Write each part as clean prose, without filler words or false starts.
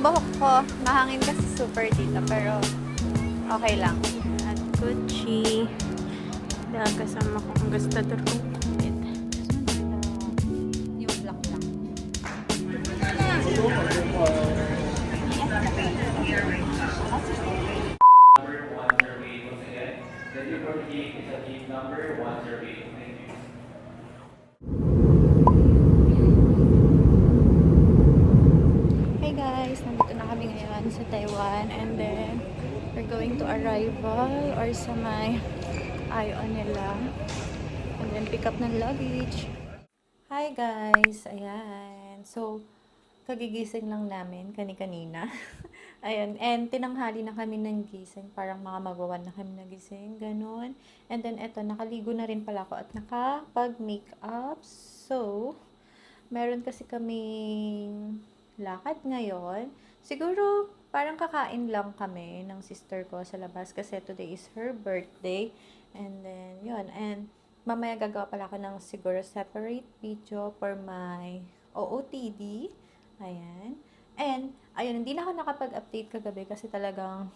buhok ko. Mahangin kasi super dito, pero okay lang. At Gucci. Dahil kasama ko ang gastador kong kapit. Yung black lang. Number 108 once again. The delivery gate is at gate number 108. Thank you. Hey guys, nandito na kami ngayon sa Taiwan, and then we're going to arrival or sa may ION nila, and then pick up ng luggage. Hi guys, ayan. So, kagigising lang namin kani-kanina. Ayun, and tinanghali na kami ng gising, parang mga mag-1 na kami nagising, ganun. And then eto, nakaligo na rin pala ako at nakapag-makeup. So, meron kasi kaming lakad ngayon. Siguro, parang kakain lang kami ng sister ko sa labas kasi today is her birthday. And then, yun. And, mamaya gagawa pala ako ng siguro separate video for my OOTD. Ayan. And, ayun, hindi na ako nakapag-update kagabi kasi talagang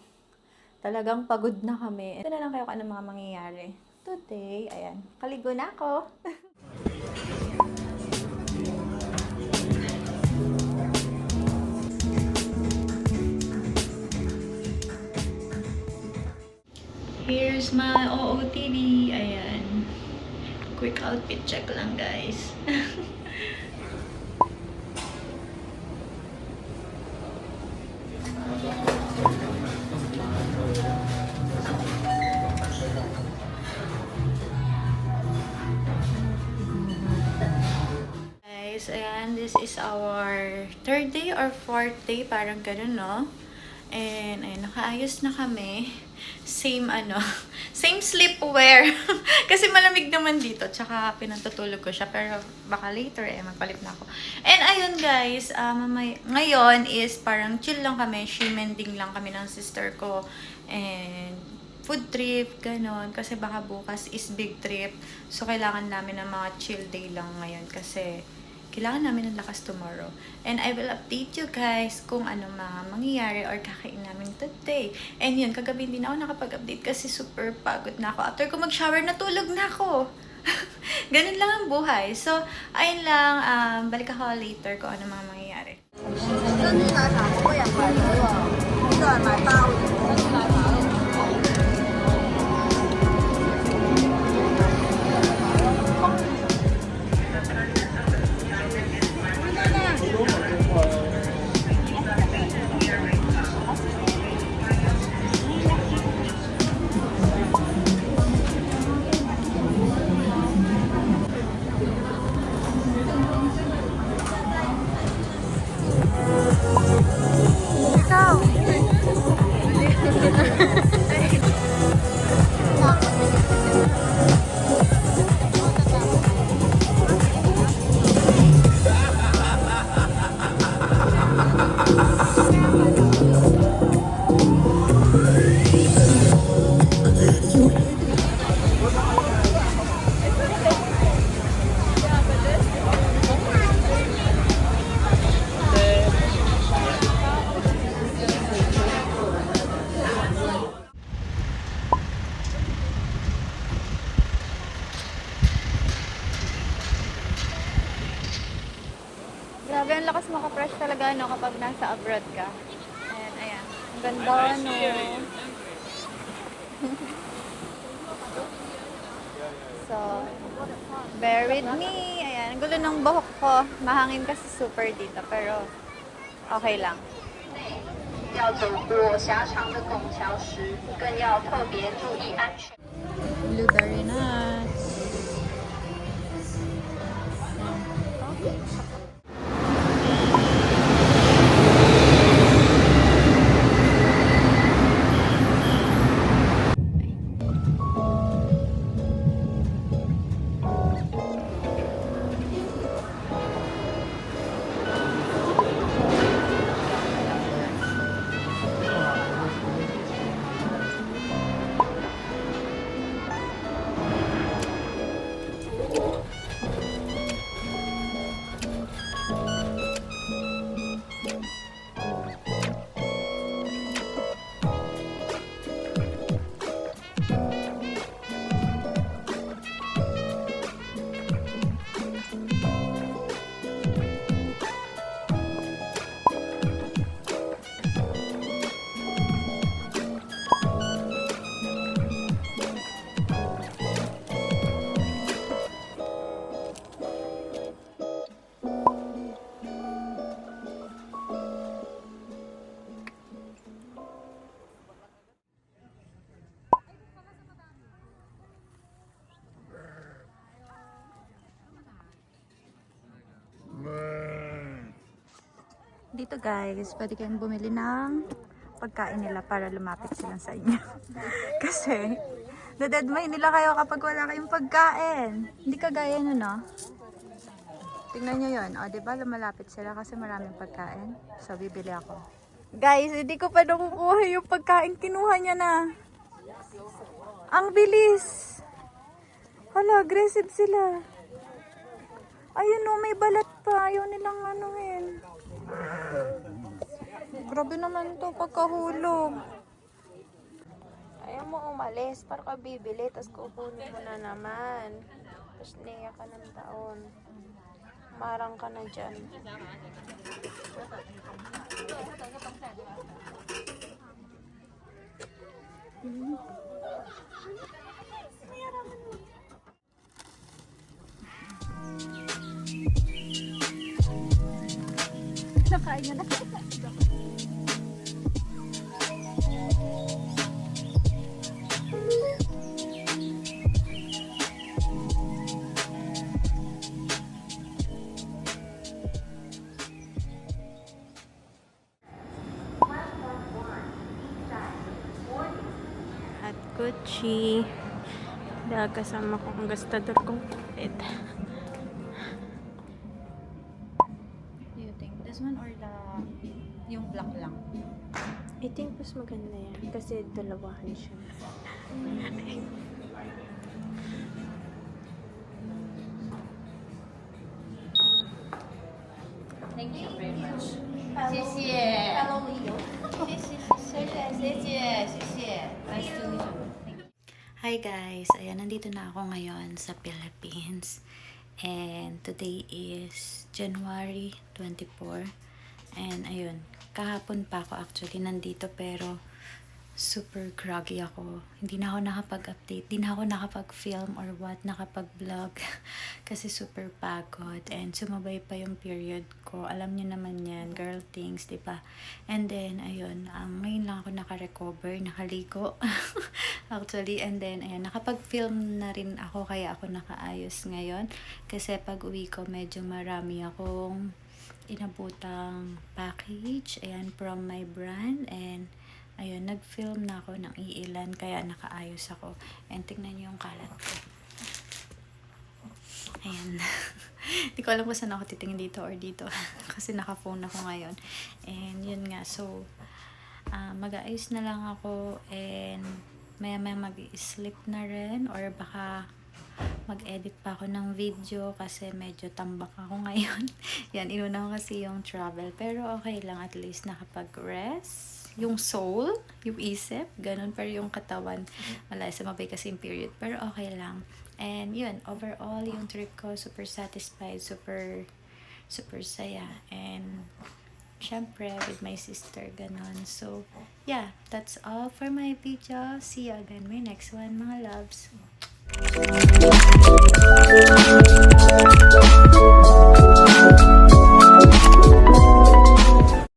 pagod na kami. Ito na lang kayo kung ano mga mangyayari. Today, ayan, kaligo na ako. Here's my OOTD. Ayan. Quick outfit check lang, guys. Guys, ayan, this is our third day or fourth day, parang ganun, no? And, ayan, nakaayos na kami. Same, same sleepwear. Kasi malamig naman dito, tsaka pinatutulog ko siya, pero baka later, magpalit na ako. And, ayun, guys, ngayon is parang chill lang kami, she-mending lang kami ng sister ko. And, food trip, ganon. Kasi baka bukas is big trip. So, kailangan namin ng mga chill day lang ngayon kasi kailangan namin ng lakas tomorrow. And I will update you guys kung ano mga mangyayari or kakain namin today. And yun, kagabi hindi na ako nakapag-update kasi super pagod na ako. After ko mag-shower, natulog na ako. Ganun lang ang buhay. So, ayun lang. Balik ako later kung ano mga mangyayari. Grabe, ang lakas maka-fresh talaga, no, kapag nasa abroad ka. Ayan, ayan. Ang ganda, no. So, bear with me. Ayan, ang gulo ng buhok ko. Mahangin kasi super dito, pero okay lang. 要走过狭长的拱桥时，更要特别注意安全。 Blueberry nuts. Dito guys, pwede kayong bumili ng pagkain nila para lumapit sila sa inyo. Kasi, nadadmay nila kayo kapag wala kayong pagkain. Hindi kagaya nun, no? Tingnan nyo yun. O, diba lumalapit sila kasi maraming pagkain. So, bibili ako. Guys, hindi ko pa nakukuha yung pagkain. Kinuha niya na. Ang bilis. Hala, aggressive sila. Ayun o, may balat pa. Ayaw nilang anuhin. Grabe naman to pagkahulog. Ayaw mo umalis para ka bibili, tapos kukunin mo na naman. Tapos niya ka ng taon. Marang ka na dyan. Nakain niya na. At Gucci. Dahil kasama ko ang gastador kong kapit. Do you think this one or yung black lang? I think mas maganda yan. Kasi dalawahan siya. Thank you very much. 谢谢。Nice to meet you. Hi guys, ayan, nandito na ako ngayon sa Philippines. And today is January 24. And ayun, kahapon pa ako actually nandito pero super groggy ako. Hindi na ako nakapag-update, hindi na ako nakapag-film or what, nakapag-vlog. Kasi super pagod and sumabay pa yung period ko. Alam niyo naman yan, girl things, diba? And then, ayun, ngayon lang ako naka-recover, nakaligo. Actually, and then, ayun, nakapag-film na rin ako kaya ako nakaayos ngayon. Kasi pag uwi ko, medyo marami akong inabutang package, ayan, from my brand. And ayun, nag-film na ako ng iilan kaya nakaayos ako. And tingnan niyo yung kalat ko. Ayan. Hindi ko alam kung saan ako titingin, dito or dito. Kasi naka-phone ako ngayon. And yun nga, so mag-aayos na lang ako and maya-maya mag-sleep na rin or baka mag-edit pa ako ng video kasi medyo tambak ako ngayon. Yan, inuna ko kasi yung travel. Pero okay lang, at least nakapag-rest. Yung soul, yung isip, ganun. Pero yung katawan, wala, sumabay kasi yung period. Pero okay lang. And yun, overall, yung trip ko, super satisfied, super saya. And syempre, with my sister, ganun. So, yeah, that's all for my video. See you again my next one, mga loves.